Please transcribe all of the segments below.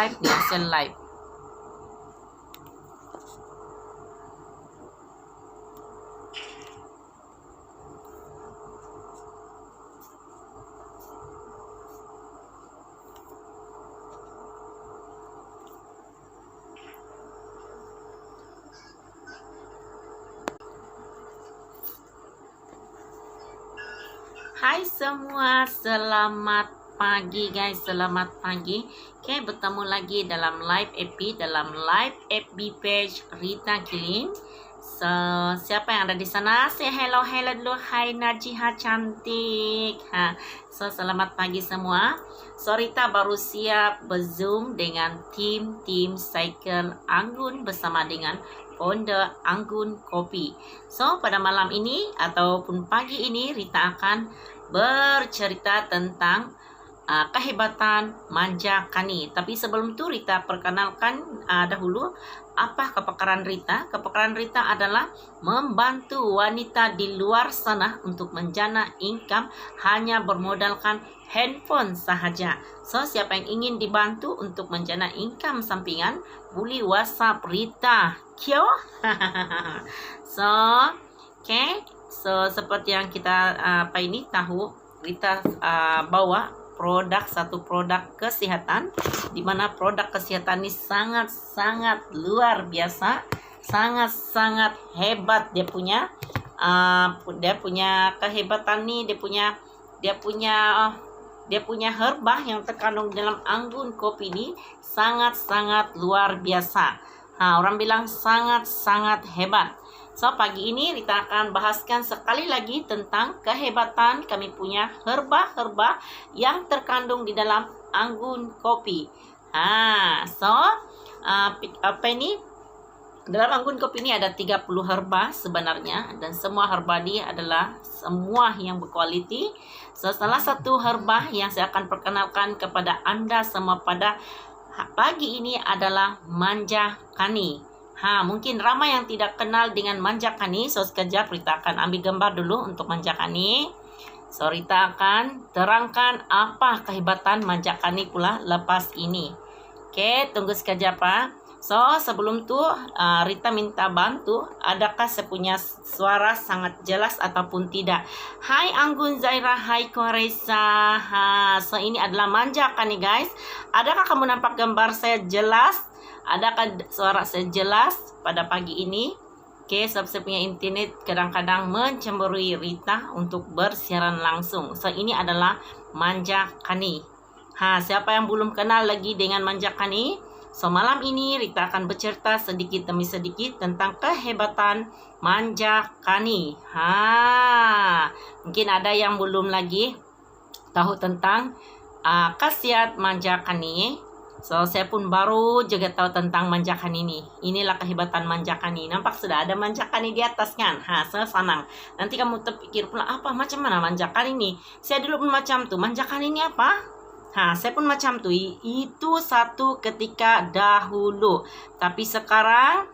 live nih, saya live. Hai semua, selamat pagi guys, selamat pagi. Oke, bertemu lagi dalam live FB, dalam live FB page Rita Kilin. So, siapa yang ada di sana? Say hello dulu. Hai Najiha cantik. Selamat pagi semua. So, Rita baru siap berzoom dengan tim Cycle Anggun bersama dengan founder Anggun Kopi. So, pada malam ini ataupun pagi ini Rita akan bercerita tentang kehebatan Manja Kani. Tapi sebelum itu Rita perkenalkan dahulu apa kepakaran Rita. Kepakaran Rita adalah membantu wanita di luar sana untuk menjana income hanya bermodalkan handphone sahaja. So, siapa yang ingin dibantu untuk menjana income sampingan, boleh WhatsApp Rita. Kyo? So, okay. So, seperti yang kita tahu, Rita bawa satu produk kesehatan, di mana produk kesehatan ini sangat luar biasa, sangat hebat. Dia punya kehebatan nih, dia punya herba yang terkandung dalam Anggun Kopi ini sangat luar biasa. Orang bilang sangat hebat. So, pagi ini Rita akan bahaskan sekali lagi tentang kehebatan kami punya herba yang terkandung di dalam Anggun Kopi. Apa ini? Dalam Anggun Kopi ini ada 30 herba sebenarnya, dan semua herba ini adalah semua yang berkualiti. So, salah satu herba yang saya akan perkenalkan kepada Anda semua pada pagi ini adalah Manja Kani. Mungkin ramai yang tidak kenal dengan Manja Kani. So, sekejap Rita akan ambil gambar dulu untuk Manja Kani. So, Rita akan terangkan apa kehebatan Manja Kani pula lepas ini. Oke, tunggu sekejap So, sebelum itu Rita minta bantu, adakah saya punya suara sangat jelas ataupun tidak? Hai Anggun Zaira, hai Koresa. So, ini adalah Manja Kani guys. Adakah kamu nampak gambar saya jelas? Adakah suara saya jelas pada pagi ini? Oke, sebab saya punya internet kadang-kadang mencemburui Rita untuk bersiaran langsung. So, ini adalah Manja Kani. Siapa yang belum kenal lagi dengan Manja Kani? So, malam ini Rita akan bercerita sedikit demi sedikit tentang kehebatan Manja Kani. Mungkin ada yang belum lagi tahu tentang khasiat Manja Kani. So, saya pun baru juga tahu tentang Manja Kani ini. Inilah kehebatan Manja Kani. Nampak sudah ada Manja Kani di atas kan? Saya senang. Nanti kamu terpikir pula, macam mana Manja Kani ini? Saya dulu pun macam tuh. Manja Kani ini apa? Saya pun macam tuh. Itu satu ketika dahulu. Tapi sekarang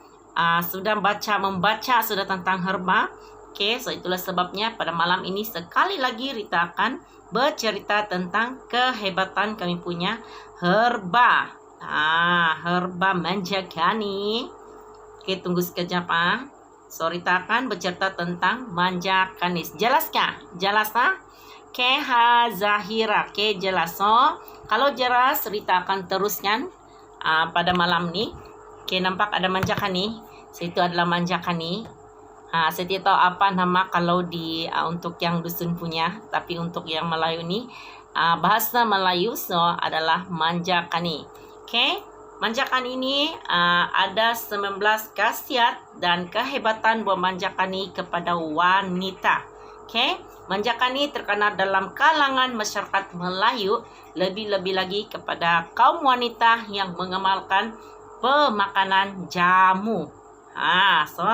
sudah membaca sudah tentang herba. Oke, so itulah sebabnya pada malam ini sekali lagi Rita akan bercerita tentang kehebatan kami punya herba. Herba Manja Kani. Oke, tunggu sekejap So, Rita akan bercerita tentang Manja Kani. Jelaskah? Jelas Oke, Zahira. Oke, jelas. So, kalau jelas Rita akan teruskan pada malam ini. Oke, nampak ada Manja Kani. So, itu adalah Manja Kani. Saya tidak tahu apa nama kalau di untuk yang dusun punya, tapi untuk yang Melayu ini bahasa Melayu adalah Manja Kani. Oke, Manja Kani ini ada 19 khasiat dan kehebatan buah Manja Kani kepada wanita. Oke, Manja Kani terkenal dalam kalangan masyarakat Melayu, lebih-lebih lagi kepada kaum wanita yang mengamalkan pemakanan jamu.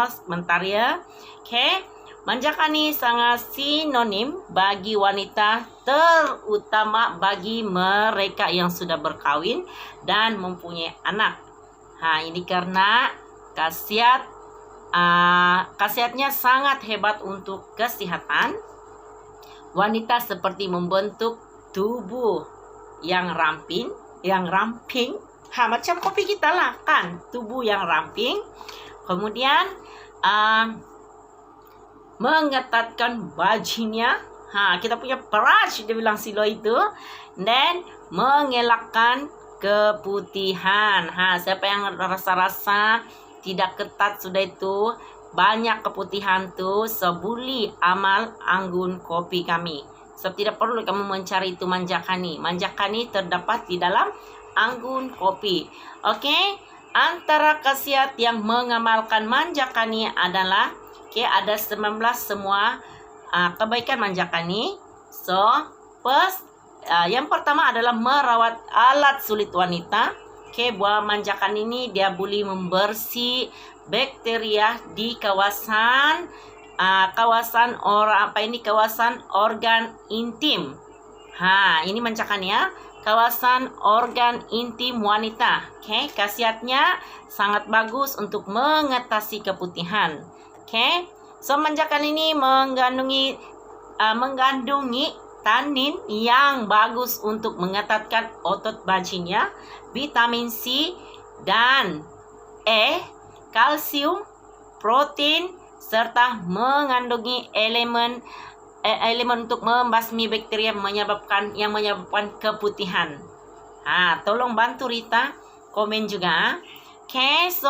Sebentar ya. Oke, Manja Kani sangat sinonim bagi wanita, terutama bagi mereka yang sudah berkawin dan mempunyai anak. Ini karena khasiatnya sangat hebat untuk kesehatan wanita, seperti membentuk tubuh yang ramping, Macam kopi kita lah kan, tubuh yang ramping. Kemudian mengetatkan bajinya. Kita punya brush, dia bilang silo itu. Dan mengelakkan keputihan. Siapa yang rasa-rasa tidak ketat sudah itu, banyak keputihan tuh, sebuli amal anggun kopi kami. So, tidak perlu kamu mencari itu manjakani. Manjakani terdapat di dalam anggun kopi. Oke, antara khasiat yang mengamalkan manjakani adalah ada 19 semua kebaikan manjakani. So, first, yang pertama adalah merawat alat sulit wanita. Buah manjakan ini dia boleh membersih bakteria di kawasan kawasan organ intim. Ini manjakan ya, kawasan organ intim wanita. Khasiatnya sangat bagus untuk mengatasi keputihan. So manjakan ini mengandungi tanin yang bagus untuk mengetatkan otot bajinya, vitamin C dan E, kalsium, protein, serta mengandungi elemen untuk membasmi bakteria yang menyebabkan keputihan. Tolong bantu Rita komen juga. So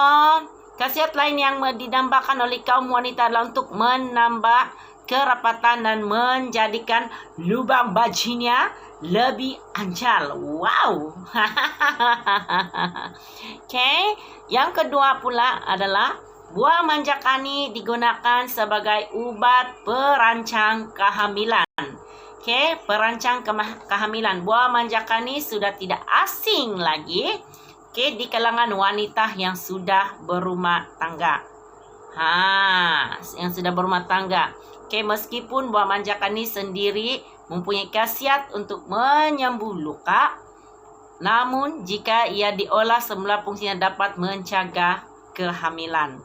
khasiat lain yang didambakan oleh kaum wanita adalah untuk menambah kerapatan dan menjadikan lubang bajinya lebih ancal. Wow. Yang kedua pula adalah buah manjakani digunakan sebagai obat perancang kehamilan. Perancang kehamilan. Buah manjakani sudah tidak asing lagi di kalangan wanita yang sudah berumah tangga. Yang sudah berumah tangga. Meskipun buah manjakani sendiri mempunyai khasiat untuk menyembuh luka, namun jika ia diolah semula fungsinya dapat mencegah kehamilan.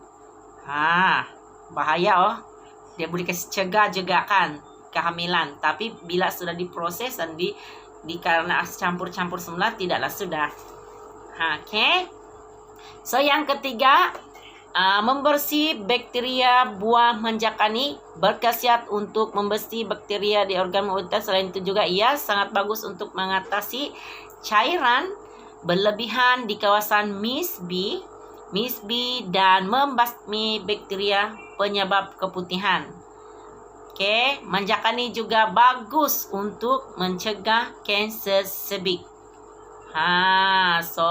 Bahaya dia boleh cegah juga kan kehamilan, tapi bila sudah diproses dan karena campur-campur semula tidaklah sudah. So yang ketiga, membersih bakteria. Buah manjakani berkhasiat untuk membersih bakteria di organ wanita. Selain itu juga ia sangat bagus untuk mengatasi cairan berlebihan di kawasan misbi dan membasmi bakteria penyebab keputihan. Manjakani juga bagus untuk mencegah kanser sebik. So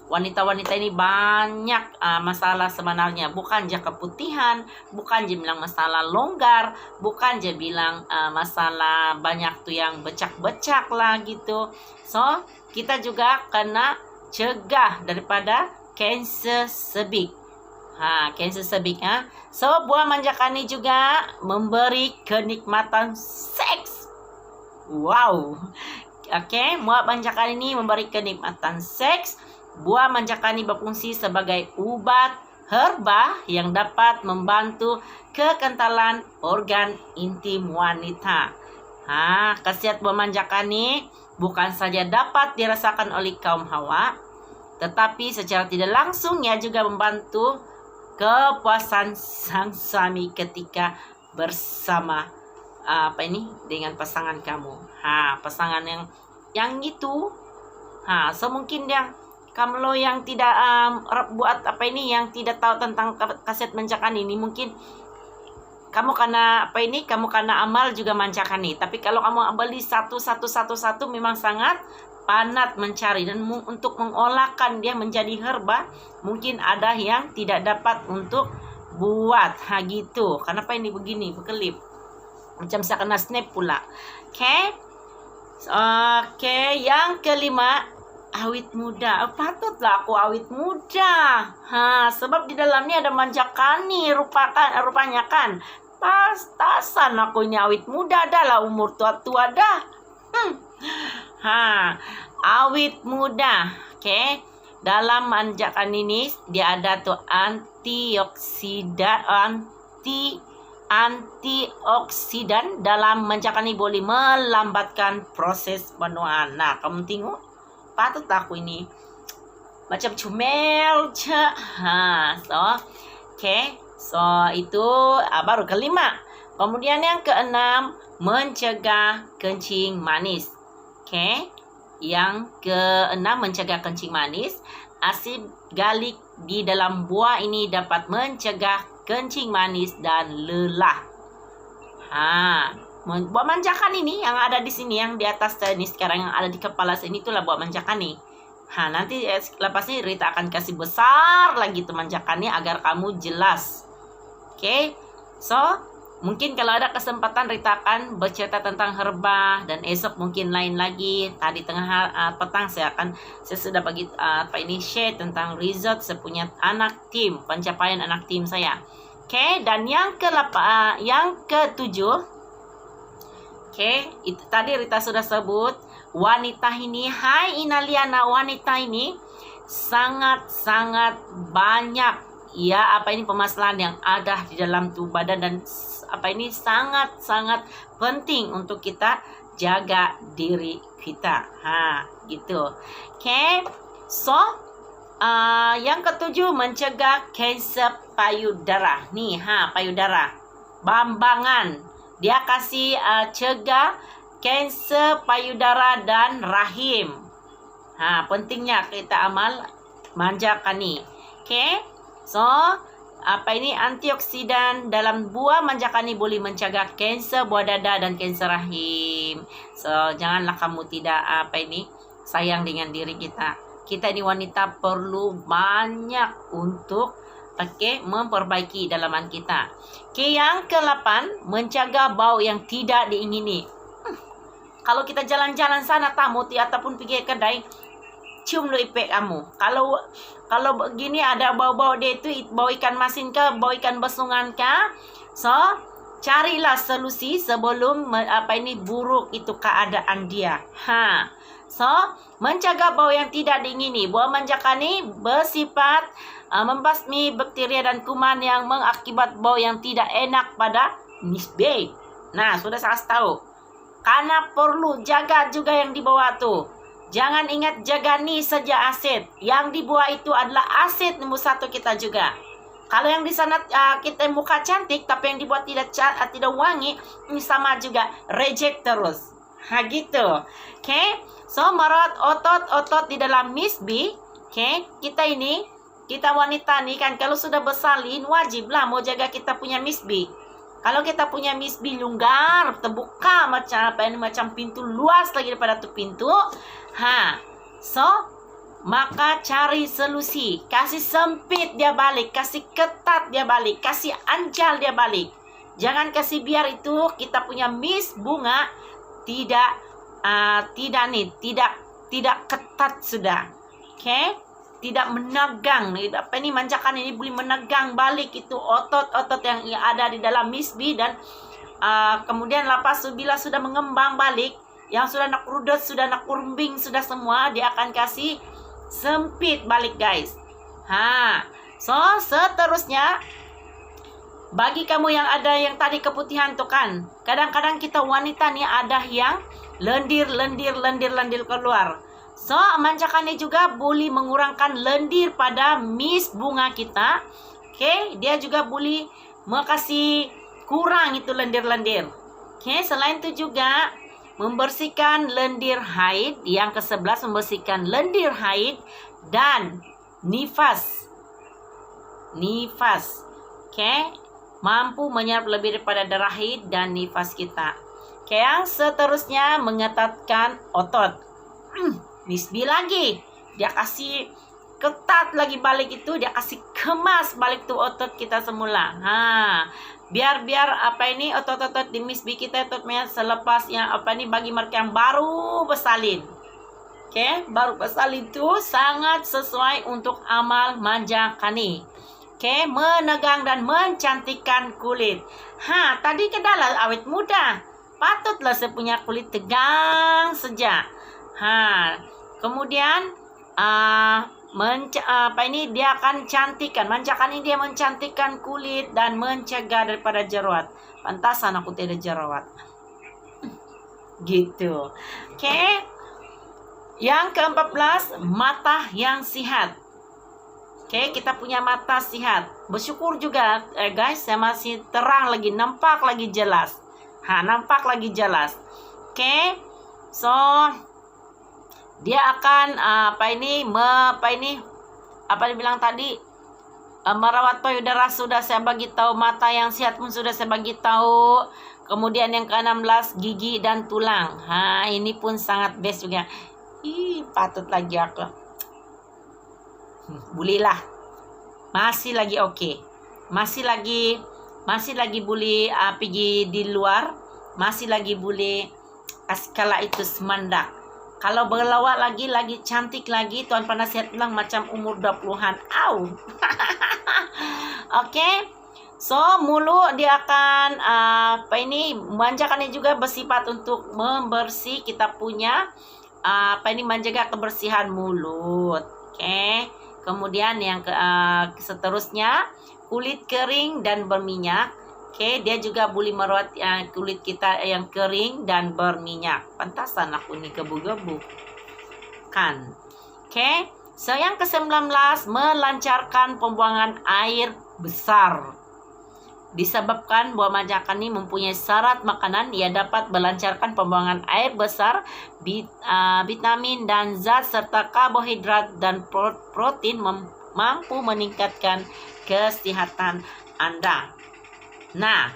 wanita-wanita ini banyak masalah sebenarnya. Bukan je keputihan, bukan je bilang masalah longgar, bukan je bilang masalah banyak tuh yang becak-becak lah gitu. So, kita juga kena cegah daripada kanser sebik. Kanser sebik. So, buah manjakani juga memberi kenikmatan seks. Wow. Buah manjakani ini memberi kenikmatan seks. Buah manjakani berfungsi sebagai obat herba yang dapat membantu kekentalan organ intim wanita. Khasiat buah manjakani bukan saja dapat dirasakan oleh kaum hawa, tetapi secara tidak langsung ia juga membantu kepuasan sang suami ketika bersama dengan pasangan kamu. Pasangan yang itu. So mungkin kamu yang tidak yang tidak tahu tentang khasiat manjakani ini, mungkin kamu karena amal juga manjakani. Tapi kalau kamu beli satu memang sangat panat mencari, dan untuk mengolahkan dia menjadi herba mungkin ada yang tidak dapat untuk buat gitu. Kenapa ini begini berkelip macam saya kena snap pula. Yang kelima, awet muda. Patutlah aku awet muda. Sebab di dalamnya ada manjakani rupanya kan. Pastasan aku ini awet muda dah lah, umur tua-tua dah. Awet muda. Dalam manjakan ini dia ada tuh antioksidan dalam manjakan ini boleh melambatkan proses penuaan. Kamu tengok, patut aku ini macam comel. So itu baru kelima. Kemudian yang keenam, mencegah kencing manis. Yang keenam, mencegah kencing manis. Asid galik di dalam buah ini dapat mencegah kencing manis dan lelah. Buah manjakan ini yang ada di sini, yang di atas ini sekarang yang ada di kepala sini, itulah buah manjakan nih. Nanti lepas ini Rita akan kasih besar lagi tuh manjakannya agar kamu jelas. So mungkin kalau ada kesempatan Rita akan bercerita tentang herba, dan esok mungkin lain lagi. Tadi tengah petang saya sudah bagi share tentang result saya punya anak tim, pencapaian anak tim saya. Dan yang ketujuh, itu tadi Rita sudah sebut. Wanita ini, hai Inaliana, wanita ini sangat-sangat banyak permasalahan yang ada di dalam tubuh badan, dan sangat-sangat penting untuk kita jaga diri kita. Gitu. So yang ketujuh, mencegah kanser payudara. Nih, payudara. Bambangan. Dia kasih cegah kanser payudara dan rahim. Pentingnya kita amal manjakan nih. So antioksidan dalam buah manjakani boleh mencegah kanser buah dada dan kanser rahim. So janganlah kamu tidak sayang dengan diri kita. Kita ini wanita perlu banyak untuk memperbaiki dalaman kita. Yang ke-8, mencegah bau yang tidak diingini. Kalau kita jalan-jalan sana tamu ataupun pergi kedai, cium lo ipek kamu. Kalau begini ada bau-bau dia itu bau ikan masin ke, bau ikan besungan ke. So carilah solusi sebelum buruk itu keadaan dia. So mencegah bau yang tidak diingini. Buah manjakani bersifat membasmi bakteria dan kuman yang mengakibat bau yang tidak enak pada misbeh. Sudah saya tahu. Karena perlu jaga juga yang di bawah tuh. Jangan ingat jaga nih saja asid. Yang di bawah itu adalah asid nomor 1 kita juga. Kalau yang di sana kita muka cantik, tapi yang di bawah tidak wangi, ini sama juga. Reject terus. Gitu. So merawat otot-otot di dalam misbih. Kita wanita nih kan, kalau sudah bersalin wajiblah mau jaga kita punya misbih. Kalau kita punya misbih longgar, terbuka macam pintu luas lagi daripada tu pintu. So maka cari solusi, kasih sempit dia balik, kasih ketat dia balik, kasih anjal dia balik. Jangan kasih biar itu kita punya bunga tidak ketat sudah. Tidak menegang. Manjakan ini boleh menegang balik itu otot-otot yang ada di dalam misbih, dan kemudian lepas bila sudah mengembang balik, yang sudah nak rudot, sudah nak kurumbing, sudah semua, dia akan kasih sempit balik guys. So seterusnya, bagi kamu yang ada yang tadi keputihan tuh kan, kadang-kadang kita wanita nih ada yang lendir keluar. So manjakannya juga boleh mengurangkan lendir pada bunga kita. Dia juga boleh makasih kurang itu lendir-lendir. Selain itu juga membersihkan lendir haid. Yang ke-11, membersihkan lendir haid dan nifas. Mampu menyerap lebih daripada darah haid dan nifas kita. Yang seterusnya, mengetatkan otot. Misbih lagi, dia kasih ketat lagi balik itu, dia kasih kemas balik tuh otot kita semula. Biar otot-otot di misbih kita tutupnya selepas yang bagi mereka yang baru bersalin. Baru bersalin itu sangat sesuai untuk amal manjakani. Menegang dan mencantikkan kulit. Tadi kedala awet muda, patutlah saya punya kulit tegang saja. Kemudian dia akan cantikkan, manjakan ini dia mencantikkan kulit dan mencegah daripada jerawat. Pantasan aku tidak jerawat. Gitu. Yang ke-14, mata yang sehat. Oke, kita punya mata sehat. Bersyukur juga guys, saya masih terang lagi, nampak lagi jelas. Nampak lagi jelas. Oke. So, dia akan apa dibilang tadi? Merawat payudara sudah saya bagi tahu, mata yang sehat pun sudah saya bagi tahu. Kemudian yang ke-16, gigi dan tulang. Ini pun sangat best juga. Patut lagi aku. Bolehlah. Masih lagi oke. Masih lagi boleh pergi di luar. Masih lagi boleh kala itu semandak. Kalau berlawak lagi cantik lagi, Tuan Penasihat bilang macam umur 20-an. Au. Oke. So, mulut dia akan manjakannya juga bersifat untuk membersih. Kita punya menjaga kebersihan mulut. Oke. Kemudian yang seterusnya, kulit kering dan berminyak. Oke, dia juga boleh merawat kulit kita yang kering dan berminyak. Pantasan aku ini gebu-gebu. Kan. Oke. So, yang ke-19, melancarkan pembuangan air besar. Disebabkan buah manjakan ini mempunyai syarat makanan, ia dapat melancarkan pembuangan air besar, vitamin dan zat serta karbohidrat dan protein mampu meningkatkan kesehatan Anda. Nah,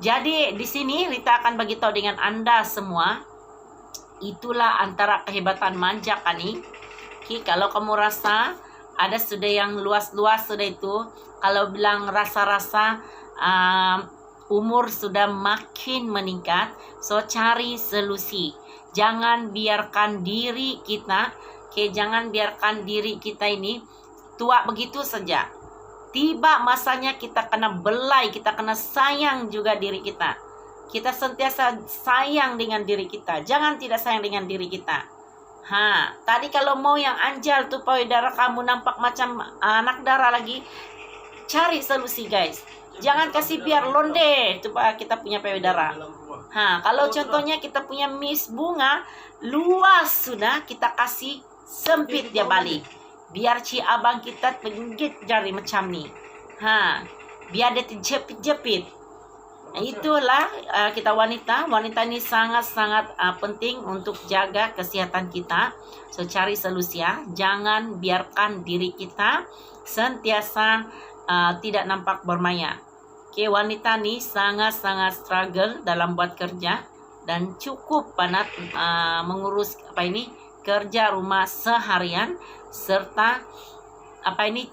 jadi di sini Rita akan bagi tahu dengan Anda semua, itulah antara kehebatan manjakan ini. Kalau kamu rasa ada sudah yang luas-luas sudah itu, kalau bilang rasa-rasa umur sudah makin meningkat, so cari solusi. Jangan biarkan diri kita, jangan biarkan diri kita ini tua begitu saja. Tiba masanya kita kena belai, kita kena sayang juga diri kita. Kita sentiasa sayang dengan diri kita. Jangan tidak sayang dengan diri kita. Tadi kalau mau yang anjal tuh payudara kamu nampak macam anak darah lagi, cari solusi guys. Jangan kasih biar londe tuh kita punya payudara. Kalau contohnya kita punya mis bunga luas sudah, kita kasih sempit dia balik. Biar ci abang kita penggigit jari macam ni. Biar dia terjepit-jepit. Itulah kita wanita ini sangat-sangat penting untuk jaga kesehatan kita. So, cari solusi ya. Jangan biarkan diri kita sentiasa tidak nampak bermaya. Wanita ini sangat-sangat struggle dalam buat kerja dan cukup penat mengurus kerja rumah seharian, serta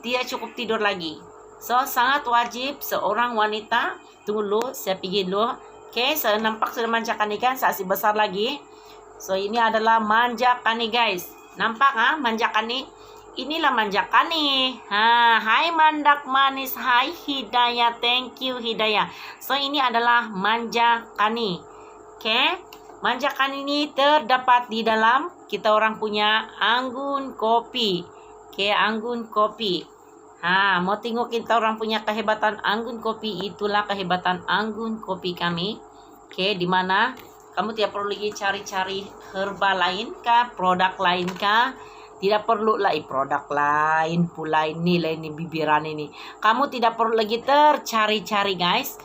dia cukup tidur lagi. So, sangat wajib seorang wanita. Tunggu dulu, saya pergi dulu. Saya nampak sudah manjakan ikan, saksi besar lagi. So, ini adalah manjakan nih guys. Nampak manjakan nih? Inilah manjakan nih. Hai mandak manis, hai Hidayah, thank you Hidayah. So, ini adalah manjakan nih. Manjakan ini terdapat di dalam kita orang punya anggun kopi. Anggun kopi. Mau tengok kita orang punya kehebatan anggun kopi, itulah kehebatan anggun kopi kami. Di mana kamu tidak perlu lagi cari-cari herba lain kah, produk lain kah? Tidak perlu lah produk lain pula ini bibiran ini. Kamu tidak perlu lagi tercari-cari guys.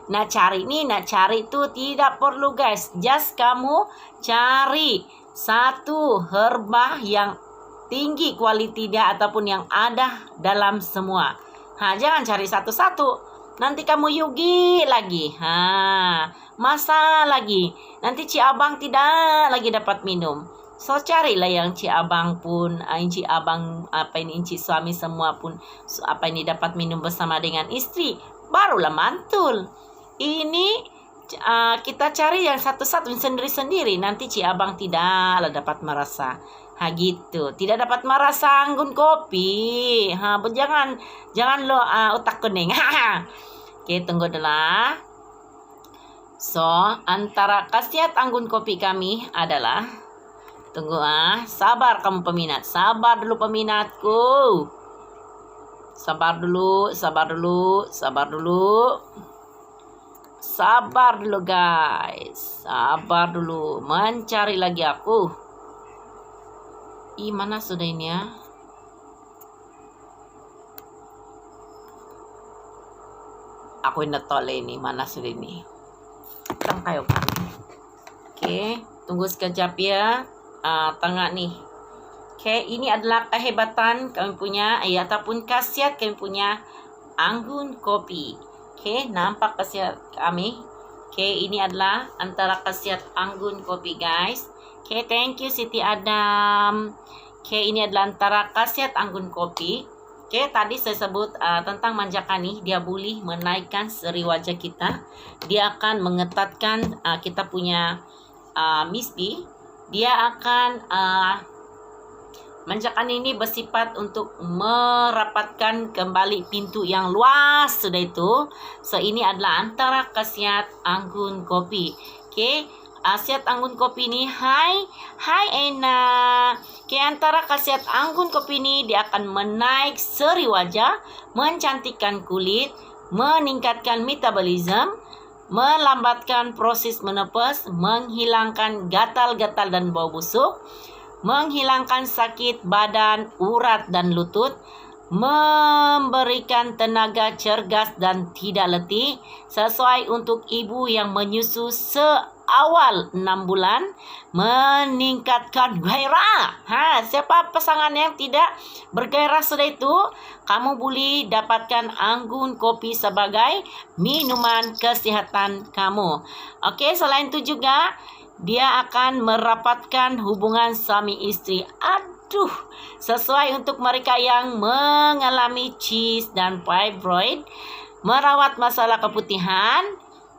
Nak cari itu tidak perlu guys. Just kamu cari satu herba yang tinggi kualiti dia ataupun yang ada dalam semua. Jangan cari satu-satu. Nanti kamu yugi lagi. Masa lagi. Nanti Ci Abang tidak lagi dapat minum. So, carilah yang Ci Abang pun, Ci Abang, Ci suami semua pun, dapat minum bersama dengan istri. Barulah mantul. Ini kita cari yang satu-satu sendiri-sendiri. Nanti Ci Abang tidaklah dapat merasa. Gitu. Tidak dapat merasa anggun kopi. Jangan lo otak kuning. Tunggu dulu. So, antara khasiat anggun kopi kami adalah, tunggu sabar kamu peminat. Sabar dulu peminatku. Sabar dulu guys. Sabar dulu. Mencari lagi aku. Mana sudah ini ya? Aku ingat tole ini, mana sudah ini? Tang kayo kan. Oke, tunggu sekejap ya. Tengah nih. Oke, ini adalah kehebatan kami punya, ataupun khasiat kami punya anggun kopi. Oke, nampak khasiat kami. Oke, ini adalah antara khasiat anggun kopi, guys. Oke, thank you Siti Adam. Oke, ini adalah antara khasiat anggun kopi. Oke, tadi saya sebut tentang manjakani. Dia boleh menaikkan seri wajah kita. Dia akan mengetatkan kita punya misbi. Dia akan manjakan ini bersifat untuk merapatkan kembali pintu yang luas sudah itu. So ini adalah antara khasiat anggun kopi. Oke, khasiat anggun kopi ini, hai Ena. Oke, antara khasiat anggun kopi ini, dia akan menaik seri wajah, mencantikkan kulit, meningkatkan metabolisme, melambatkan proses menopause, menghilangkan gatal-gatal dan bau busuk, menghilangkan sakit badan, urat dan lutut, memberikan tenaga cergas dan tidak letih, sesuai untuk ibu yang menyusu seawal 6 bulan, meningkatkan gairah. Siapa pasangan yang tidak bergairah sudah itu, kamu boleh dapatkan anggun kopi sebagai minuman kesehatan kamu. Oke, selain itu juga dia akan merapatkan hubungan suami istri. Aduh, sesuai untuk mereka yang mengalami cyst dan fibroid, merawat masalah keputihan,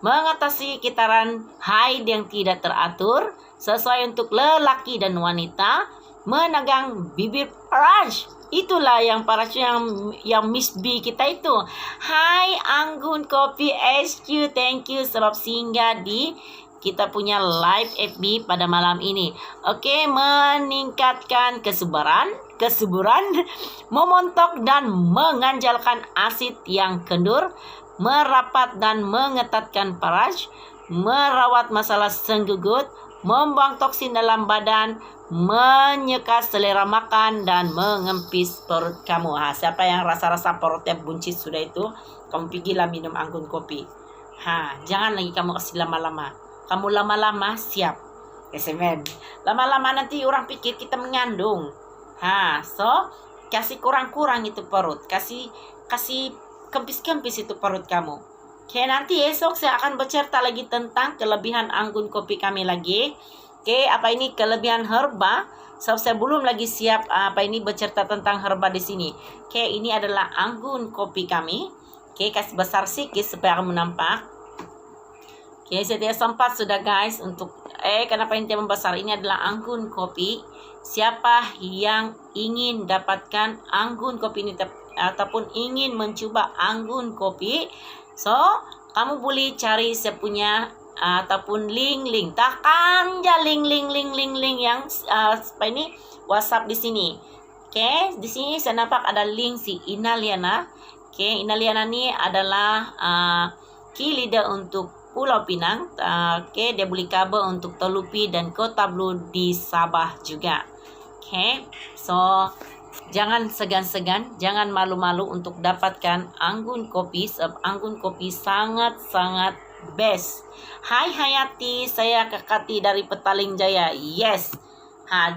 mengatasi kitaran haid yang tidak teratur, sesuai untuk lelaki dan wanita, menegang bibir paraj. Itulah yang paraj yang Miss B kita itu. Hai Anggun Kopi SQ, thank you sebab singgah di kita punya live FB pada malam ini. Oke, meningkatkan kesuburan, memontok dan menganjalkan asid yang kendur, merapat dan mengetatkan paraj, merawat masalah senggugut, membuang toksin dalam badan, menyekat selera makan dan mengempis perut kamu. Siapa yang rasa-rasa perutnya buncit sudah itu, kamu pergilah minum anggun kopi. Jangan lagi kamu kasih lama-lama. Kamu lama-lama siap. Semen. Lama-lama nanti orang pikir kita mengandung. So kasih kurang-kurang itu perut. Kasih kempis-kempis itu perut kamu. Oke, nanti esok saya akan bercerita lagi tentang kelebihan anggun kopi kami lagi. Oke, apa ini kelebihan herba? So, saya belum lagi siap bercerita tentang herba di sini. Oke, ini adalah anggun kopi kami. Oke, kasih besar sedikit supaya kamu nampak. Oke, saya tidak sempat sudah guys untuk kenapa ini membesar. Ini adalah anggun kopi. Siapa yang ingin dapatkan anggun kopi ini ataupun ingin mencoba anggun kopi, so kamu boleh cari saya punya ataupun link. Tekan aja link yang WhatsApp di sini. Oke, di sini saya nampak ada link si Inaliana. Oke, Inaliana ini adalah key leader untuk Pulau Pinang. Oke, dia beli kabel untuk Telupi dan Kota Blue di Sabah juga. Oke, so jangan segan-segan, jangan malu-malu untuk dapatkan anggun kopi. Anggun kopi sangat-sangat best. Hai Hayati, saya Kakati dari Petaling Jaya. Yes.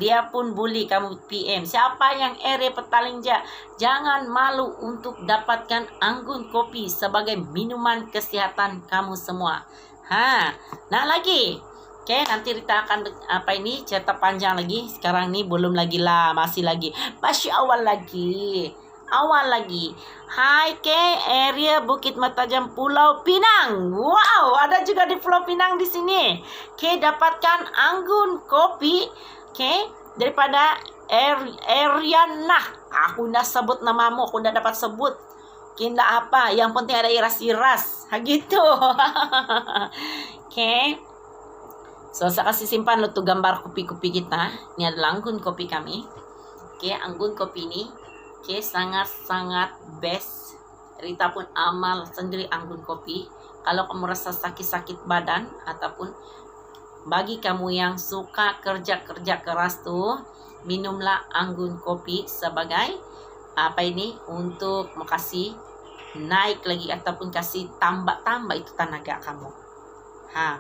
Dia pun boleh kamu PM. Siapa yang area Petaling Jaya, jangan malu untuk dapatkan anggun kopi sebagai minuman kesehatan kamu semua. Nah lagi. Oke, nanti kita akan cerita panjang lagi. Sekarang ini belum lagi lah, masih lagi. Masih awal lagi. Hai area Bukit Matajam Pulau Pinang. Wow, ada juga di Pulau Pinang di sini. Dapatkan anggun kopi. Daripada Eriana. Aku udah sebut namamu, aku udah dapat sebut. Kinda apa? Yang penting ada iras-iras. Gitu. So, saya kasih simpan lo tuh gambar kopi-kopi kita. Ini adalah anggun kopi kami. Anggun kopi ini sangat-sangat best. Rita pun amal sendiri anggun kopi. Kalau kamu rasa sakit-sakit badan ataupun bagi kamu yang suka kerja keras tuh, minumlah anggun kopi sebagai apa ini, untuk makasih naik lagi ataupun kasih tambah-tambah itu tenaga kamu.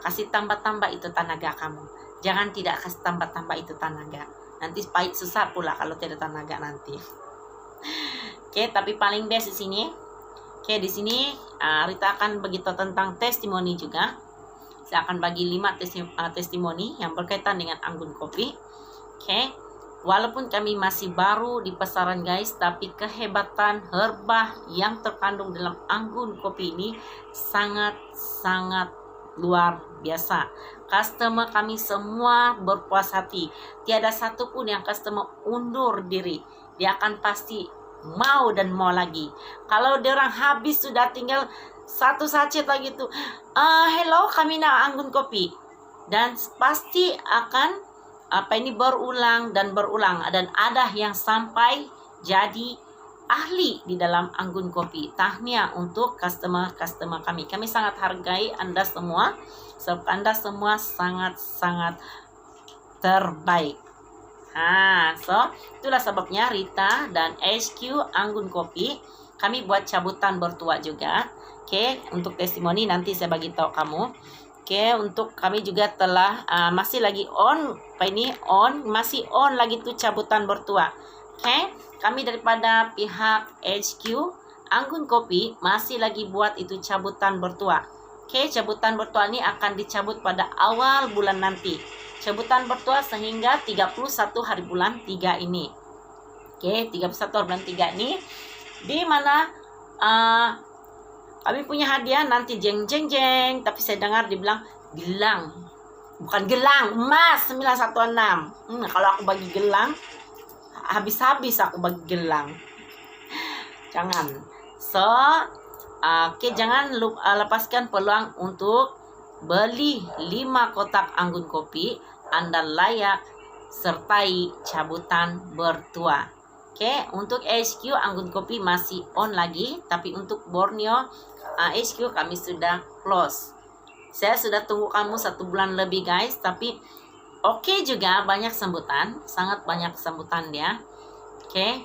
Kasih tambah-tambah itu tenaga kamu. Jangan tidak kasih tambah-tambah itu tenaga. Nanti pahit susah pula kalau tidak tenaga nanti. Oke, tapi paling best di sini. Oke, di sini Rita akan begitu tentang testimoni juga. Saya akan bagi 5 testimoni yang berkaitan dengan anggun kopi. Oke, walaupun kami masih baru di pasaran guys, tapi kehebatan herba yang terkandung dalam anggun kopi ini sangat-sangat luar biasa. Customer kami semua berpuas hati. Tiada satupun yang customer undur diri. Dia akan pasti mau dan mau lagi. Kalau dia orang habis sudah tinggal 1 sachet lagi tuh, hello kami nak anggun kopi, dan pasti akan berulang dan berulang, dan ada yang sampai jadi ahli di dalam anggun kopi. Tahniah untuk customer kami. Kami sangat hargai Anda semua, sebab Anda semua sangat-sangat terbaik. So itulah sebabnya Rita dan HQ Anggun Kopi kami buat cabutan bertua juga. Oke, untuk testimoni nanti saya bagi tahu kamu. Oke, untuk kami juga telah masih lagi masih on lagi tuh cabutan bertua. Oke, kami daripada pihak HQ Anggun Kopi masih lagi buat itu cabutan bertua. Oke, cabutan bertua ini akan dicabut pada awal bulan nanti. Cabutan bertua sehingga 31 hari bulan 3 ini. Oke, 31 hari bulan 3 ini, di mana kami punya hadiah nanti jeng. Tapi saya dengar dibilang gelang. Bukan gelang, emas 916. Kalau aku bagi gelang, habis-habis aku bagi gelang. Jangan. So, jangan lepaskan peluang untuk beli 5 kotak anggun kopi. Anda layak sertai cabutan bertua. Oke, untuk HQ anggun kopi masih on lagi, tapi untuk Borneo HQ kami sudah close. Saya sudah tunggu kamu 1 bulan lebih guys, tapi oke juga, banyak sambutan, sangat banyak sambutan dia. Oke,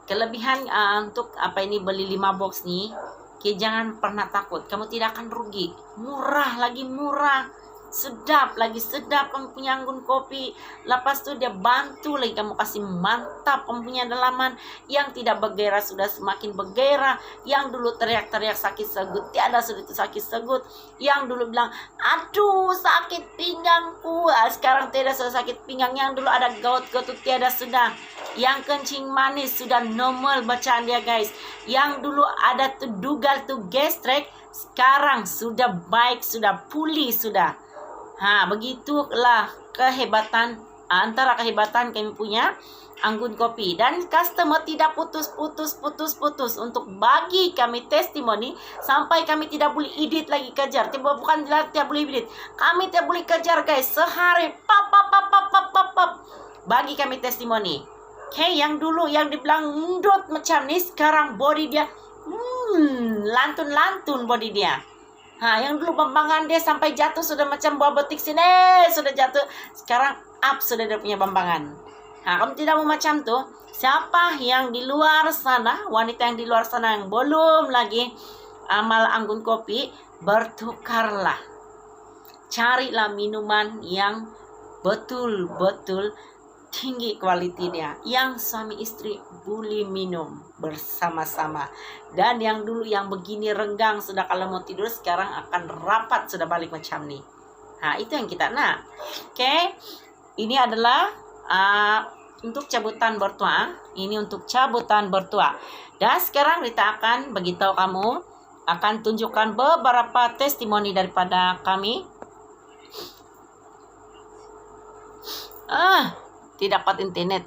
kelebihan untuk beli 5 box nih. Oke, jangan pernah takut, kamu tidak akan rugi. Murah lagi murah, sedap lagi sedap kamu punya anggun kopi. Lepas itu dia bantu lagi kamu kasih mantap kamu punya dalaman. Yang tidak bergairah sudah semakin bergairah. Yang dulu teriak-teriak sakit segut, tiada sudah itu sakit segut. Yang dulu bilang aduh sakit pinggangku, sekarang tidak sudah sakit pinggang. Yang dulu ada gout-gout tiada sudah. Yang kencing manis sudah normal bacaan dia guys. Yang dulu ada tuh dugal tuh gastrek, sekarang sudah baik, sudah pulih sudah. Begitulah kehebatan, antara kehebatan kami punya anggun kopi. Dan customer tidak putus untuk bagi kami testimoni sampai kami tidak boleh edit lagi kejar. Bukan tidak boleh edit, kami tidak boleh kejar guys. Sehari pap bagi kami testimoni. Oke, yang dulu yang dibilang ndot macam ni, sekarang body dia lantun body dia. Yang dulu bambangan dia sampai jatuh sudah macam buah betik sini, sudah jatuh. Sekarang up sudah dia punya bambangan. Kamu tidak mau macam tuh. Siapa yang di luar sana, wanita yang di luar sana yang belum lagi amal anggun kopi, bertukarlah. Carilah minuman yang betul-betul tinggi kualitinya, yang suami istri boleh minum bersama-sama. Dan yang dulu yang begini renggang sudah kalau mau tidur, sekarang akan rapat sudah balik macam ni. Itu yang kita nak. Oke, ini adalah untuk cabutan bertua. Ini untuk cabutan bertua. Dan sekarang Rita akan beritahu kamu, akan tunjukkan beberapa testimoni daripada kami. Tidak dapat internet.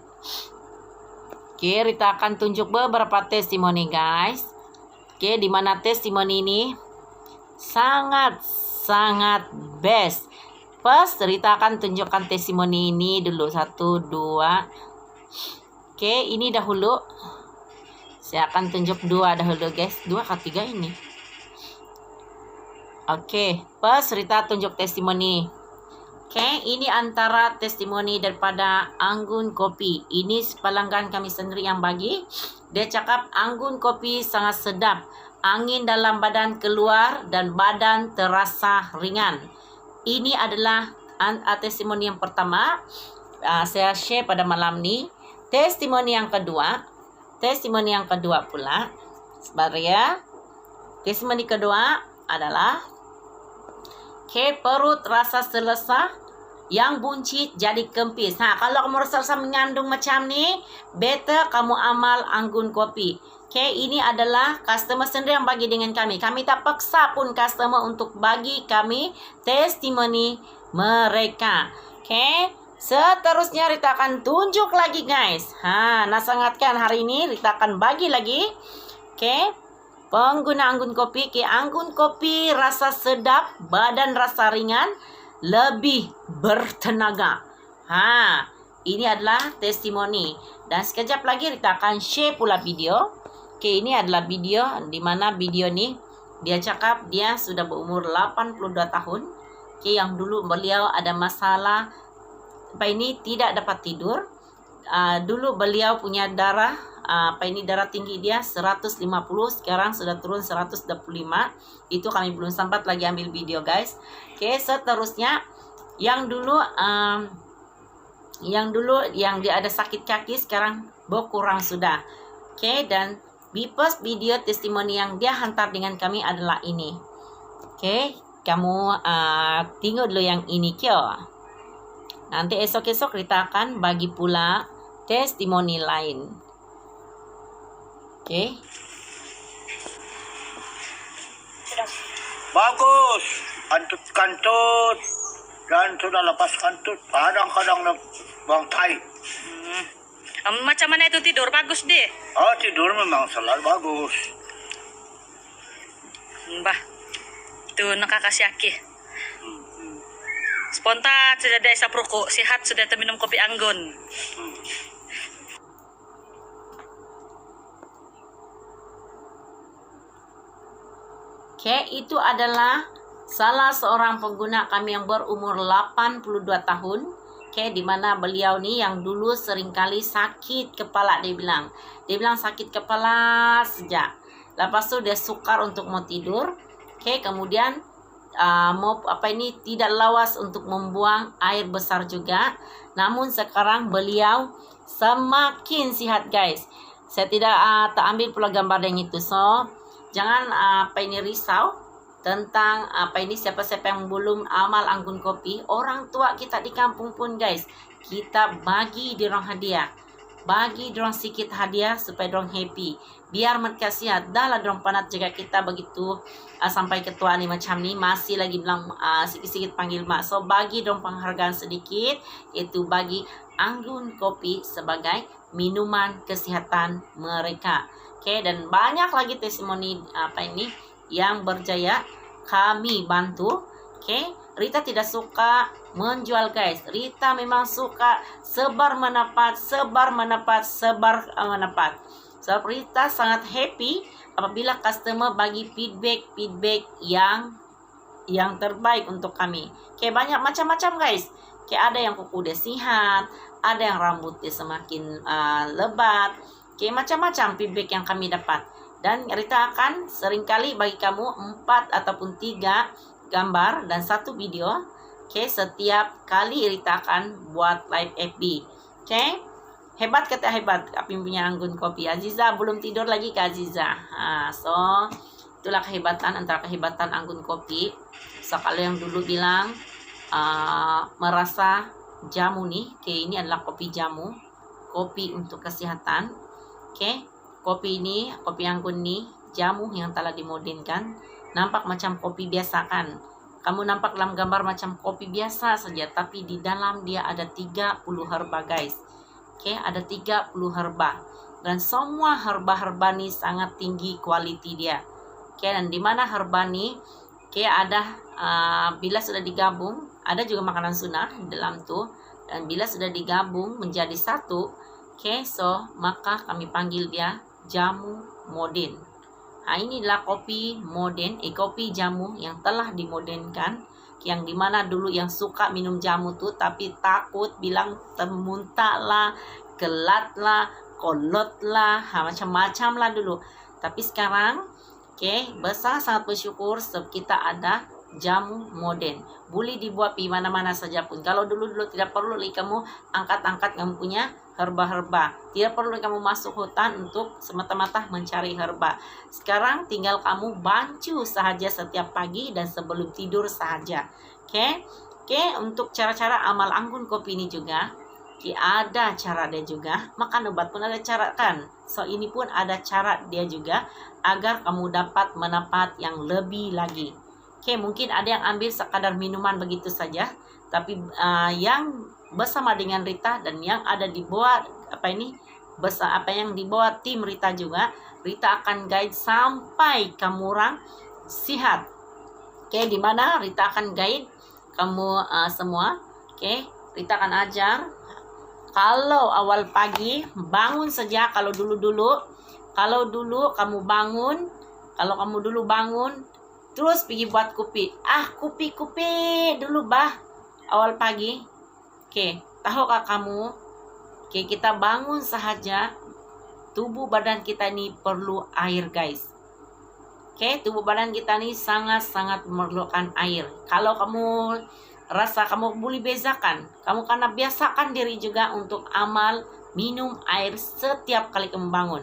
Oke, Rita akan tunjuk beberapa testimoni guys. Oke, di mana testimoni ini sangat best. First, Rita akan tunjukkan testimoni ini dulu 1, 2. Oke, ini dahulu. Saya akan tunjuk 2 dahulu guys. 2 ke 3 ini. Oke, first Rita tunjuk testimoni. Oke, ini antara testimoni daripada Anggun Kopi. Ini pelanggan kami sendiri yang bagi. Dia cakap Anggun Kopi sangat sedap. Angin dalam badan keluar dan badan terasa ringan. Ini adalah testimoni yang pertama. Saya share pada malam ni. Testimoni yang kedua. Testimoni yang kedua pula. Sebentar ya. Testimoni kedua adalah perut rasa selesa yang buncit jadi kempis. Kalau kamu rasa mengandung macam ni, better kamu amal Anggun Kopi. Ini adalah customer sendiri yang bagi dengan kami. Kami tak paksa pun customer untuk bagi kami testimoni mereka. Seterusnya Rita akan tunjuk lagi guys. Nah sangatkan hari ini Rita akan bagi lagi. Pengguna Anggun Kopi. Anggun Kopi rasa sedap, badan rasa ringan, lebih bertenaga. Ini adalah testimoni. Dan sekejap lagi Rita akan share pula video. Ini adalah video di mana video ni dia cakap dia sudah berumur 82 tahun. Yang dulu beliau ada masalah tidak dapat tidur. Dulu beliau punya darah darah tinggi dia 150, sekarang sudah turun 125. Itu kami belum sempat lagi ambil video guys. Seterusnya yang dulu yang dia ada sakit kaki sekarang berkurang sudah. Dan first video testimoni yang dia hantar dengan kami adalah ini. Kamu tengok dulu yang ini nanti esok-esok Rita akan bagi pula testimoni lain. Bagus, kantut-kantut dan sudah lepas kantut. Kadang-kadang bang tai. Macam mana itu tidur? Bagus deh. Oh, tidur memang selalu bagus. Bah, itu nakakasih aki. Spontan sudah ada isap rokok, sehat sudah minum kopi Anggun. Itu adalah salah seorang pengguna kami yang berumur 82 tahun. Di mana beliau ni yang dulu seringkali sakit kepala dia bilang. Dia bilang sakit kepala sejak. Lepas tu dia sukar untuk mau tidur. Kemudian tidak lawas untuk membuang air besar juga. Namun sekarang beliau semakin sihat guys. Saya tidak tak ambil pula gambar yang itu. So jangan risau tentang siapa-siapa yang belum amal Anggun Kopi. Orang tua kita di kampung pun guys, kita bagi dirong hadiah, bagi dirong sikit hadiah supaya dirong happy, biar mereka sihat. Dah lah dirong panat jaga kita begitu sampai ketua ni macam ni masih lagi bilang sikit-sikit panggil mak. So bagi dirong penghargaan sedikit, itu bagi Anggun Kopi sebagai minuman kesihatan mereka. Dan banyak lagi testimoni yang berjaya kami bantu. Rita tidak suka menjual guys. Rita memang suka sebar menapat. So Rita sangat happy apabila customer bagi feedback yang terbaik untuk kami. Banyak macam-macam guys. Ada yang kuku dia sihat, ada yang rambut dia semakin lebat. Macam-macam feedback yang kami dapat. Dan Rita akan seringkali bagi kamu 4 ataupun 3 gambar dan 1 video. Setiap kali Rita akan buat live FB. Hebat kata hebat. Kami punya Anggun Kopi. Aziza belum tidur lagi ke Aziza. So itulah kehebatan antara kehebatan Anggun Kopi. So kalau yang dulu bilang merasa jamu nih, ini adalah kopi jamu, kopi untuk kesehatan. Kopi ini, kopi Anggun ni jamu yang telah dimodernkan. Nampak macam kopi biasa kan? Kamu nampak dalam gambar macam kopi biasa saja, tapi di dalam dia ada 30 herba guys. Ada 30 herba. Dan semua herba-herba ni sangat tinggi kualiti dia. Dan di mana herba ni ada bila sudah digabung, ada juga makanan sunnah di dalam tu. Dan bila sudah digabung menjadi satu, so maka kami panggil dia jamu moden. Ini adalah kopi moden, kopi jamu yang telah dimodernkan yang dimana dulu yang suka minum jamu tuh tapi takut bilang muntah lah, gelat lah, kolot lah, macam-macam lah dulu. Tapi sekarang besar sangat bersyukur sebab kita ada jamu modern, boleh dibuat di mana-mana saja pun. Kalau dulu tidak perlu lagi kamu angkat-angkat kamu punya herba-herba, tidak perlu lagi kamu masuk hutan untuk semata-mata mencari herba. Sekarang tinggal kamu bancu sahaja setiap pagi dan sebelum tidur sahaja. Untuk cara-cara amal anggun kopi ini juga ada cara dia juga. Makan obat pun ada cara kan. So ini pun ada cara dia juga agar kamu dapat mendapat yang lebih lagi. Mungkin ada yang ambil sekadar minuman begitu saja, tapi yang bersama dengan Rita dan yang ada di bawah yang dibawa tim Rita juga, Rita akan guide sampai kamu orang sihat. Di mana Rita akan guide kamu semua. Rita akan ajar kalau awal pagi bangun saja. Kalau dulu kamu bangun, terus pergi buat kopi. Kopi dulu awal pagi. Tahukah kamu? Kita bangun sahaja, tubuh badan kita ini perlu air, guys. Tubuh badan kita ini sangat-sangat memerlukan air. Kalau kamu rasa kamu boleh bezakan, kamu karena biasakan diri juga untuk amal minum air setiap kali kamu bangun.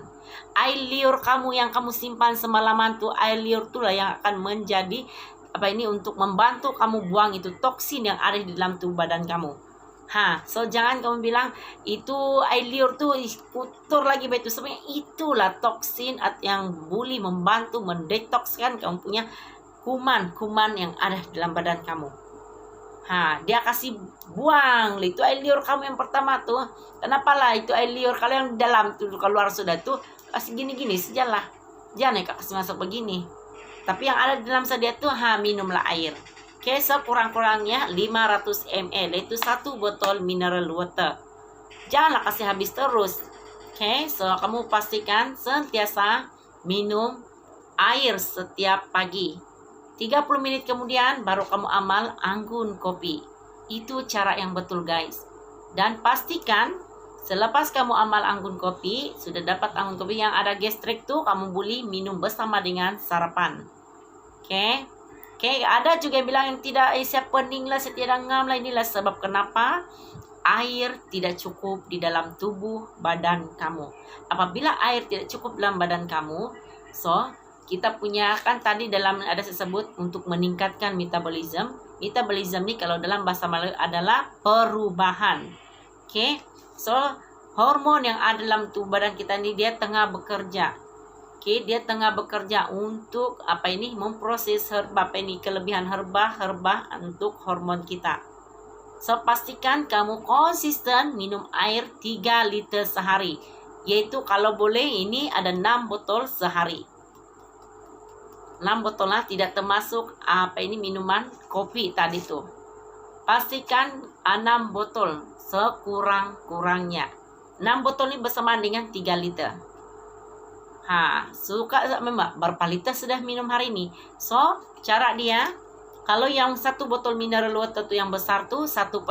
Air liur kamu yang kamu simpan semalaman tuh, air liur itulah yang akan menjadi untuk membantu kamu buang itu toksin yang ada di dalam tubuh badan kamu. So jangan kamu bilang itu air liur tuh kotor lagi begitu. Sebenarnya itulah toksin yang boleh membantu mendetokskan kamu punya kuman-kuman yang ada di dalam badan kamu. Dia kasih buang itu air liur kamu yang pertama tuh. Kenapa lah itu air liur? Kalau yang di dalam tuh keluar sudah tuh kasih gini-gini sajalah. Jangan kasih masuk begini. Tapi yang ada di dalam sedia tuh minumlah air. Sekurang-kurangnya 500 ml, itu 1 botol mineral water. Janganlah kasih habis terus. So kamu pastikan sentiasa minum air setiap pagi. 30 menit kemudian baru kamu amal anggun kopi. Itu cara yang betul, guys. Dan pastikan selepas kamu amal anggun kopi, sudah dapat anggun kopi yang ada gastrik tuh, kamu boleh minum bersama dengan sarapan. Ada juga yang bilang yang tidak siap pening lah, tidak ngam lah. Inilah sebab kenapa air tidak cukup di dalam tubuh badan kamu. Apabila air tidak cukup dalam badan kamu, so kita punya kan tadi dalam ada disebut untuk meningkatkan metabolisme. Metabolisme ini kalau dalam bahasa Melayu adalah perubahan. So hormon yang ada dalam tubuh badan kita ini dia tengah bekerja. Dia tengah bekerja untuk memproses herba kelebihan herba untuk hormon kita. So pastikan kamu konsisten minum air 3 liter sehari. Yaitu kalau boleh ini ada 6 botol sehari. 6 botol lah, tidak termasuk minuman kopi tadi tuh. Pastikan 6 botol sekurang-kurangnya. 6 botol ini bersamaan dengan 3 liter. Suka memang berapa liter sudah minum hari ini. So cara dia, kalau yang 1 botol mineral water tuh yang besar tuh 1,5.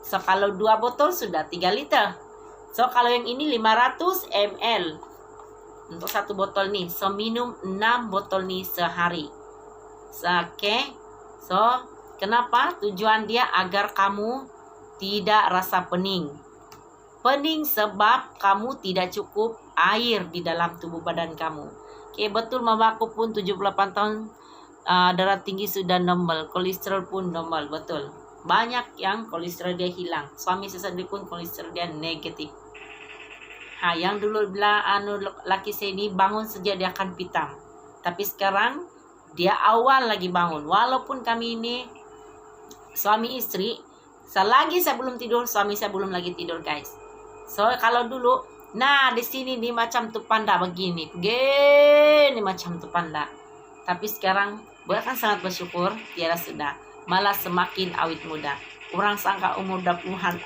So kalau 2 botol sudah 3 liter. So kalau yang ini 500 ml untuk 1 botol nih. So minum 6 botol nih sehari. So kenapa? Tujuan dia agar kamu tidak rasa pening. Pening sebab kamu tidak cukup air di dalam tubuh badan kamu. Betul mama aku pun 78 tahun, darah tinggi sudah normal, kolesterol pun normal, betul. Banyak yang kolesterol dia hilang. Suami saya sendiri pun kolesterol dia negatif. Yang dulu bilang laki saya ini bangun saja dia akan pitam. Tapi sekarang dia awal lagi bangun. Walaupun kami ini suami istri, selagi saya belum tidur, suami saya belum lagi tidur, guys. So kalau dulu, di sini nih macam tuh panda begini macam tuh panda. Tapi sekarang bahkan sangat bersyukur, tiada sudah, malah semakin awet muda. Orang sangka umur 20-an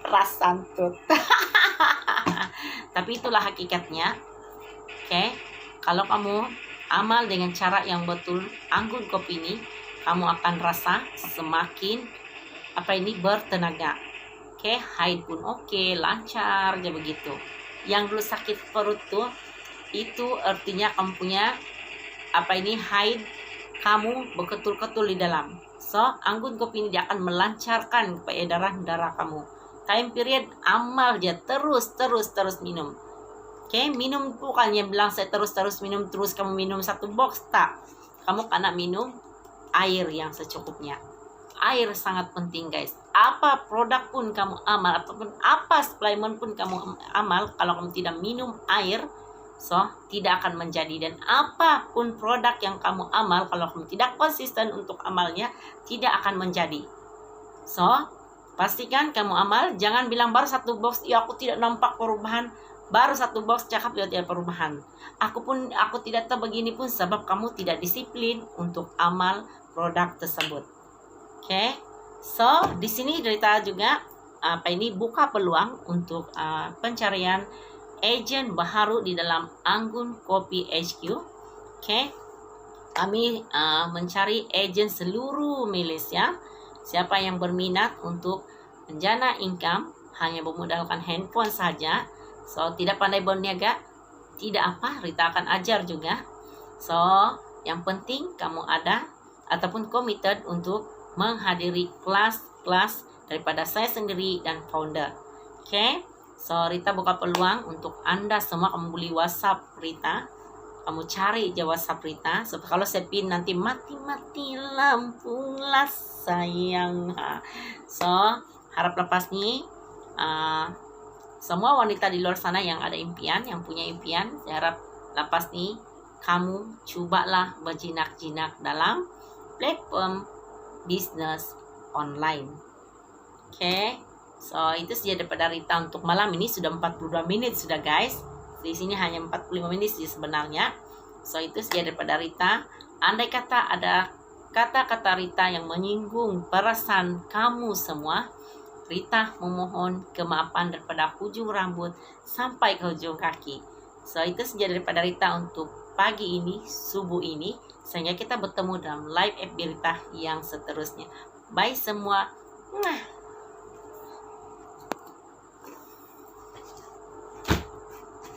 rasantut. Tapi itulah hakikatnya. Kalau kamu amal dengan cara yang betul, anggun kopi ini, kamu akan rasa semakin bertenaga. Oke, haid pun oke, lancar aja begitu. Yang dulu sakit perut tuh, itu artinya kamu punya haid, kamu beketul-ketul di dalam. So, anggun kopi ini dia akan melancarkan peredaran darah kamu. Time period amal aja, terus minum. Oke, minum bukannya bilang saya terus minum, terus kamu minum 1 box, tak. Kamu kena minum air yang secukupnya. Air sangat penting guys. Apa produk pun kamu amal, ataupun apa suplemen pun kamu amal, kalau kamu tidak minum air, so tidak akan menjadi. Dan apapun produk yang kamu amal, kalau kamu tidak konsisten untuk amalnya, tidak akan menjadi. So pastikan kamu amal. Jangan bilang baru 1 box, ya aku tidak nampak perubahan. Baru 1 box cakap ya tidak perubahan. Aku tidak tahu begini pun sebab kamu tidak disiplin untuk amal produk tersebut. Oke, so di sini Rita juga buka peluang untuk pencarian agen baru di dalam Anggun Kopi HQ. Oke, kami mencari agen seluruh Malaysia. Siapa yang berminat untuk menjana income hanya bermodalkan handphone saja. So tidak pandai berniaga, tidak apa, Rita akan ajar juga. So yang penting kamu ada ataupun committed untuk menghadiri kelas-kelas daripada saya sendiri dan founder. Oke, so Rita buka peluang untuk Anda semua. Kamu beli WhatsApp Rita, kamu cari aja WhatsApp Rita. So kalau saya pin nanti mati lampu lah sayang. So harap lepas nih semua wanita di luar sana yang ada impian, yang punya impian, saya harap lepas nih kamu cobalah berjinak-jinak dalam platform bisnis online. Oke, so itu saja daripada Rita untuk malam ini. Sudah 42 menit sudah guys. Di sini hanya 45 menit sih sebenarnya. So itu saja daripada Rita. Andai kata ada kata-kata Rita yang menyinggung perasaan kamu semua, Rita memohon kemaafan daripada ujung rambut sampai ke ujung kaki. So itu saja daripada Rita untuk pagi ini, subuh ini. Sehingga kita bertemu dalam live FB Rita yang seterusnya. Bye semua.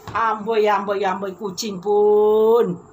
Amboi kucing pun.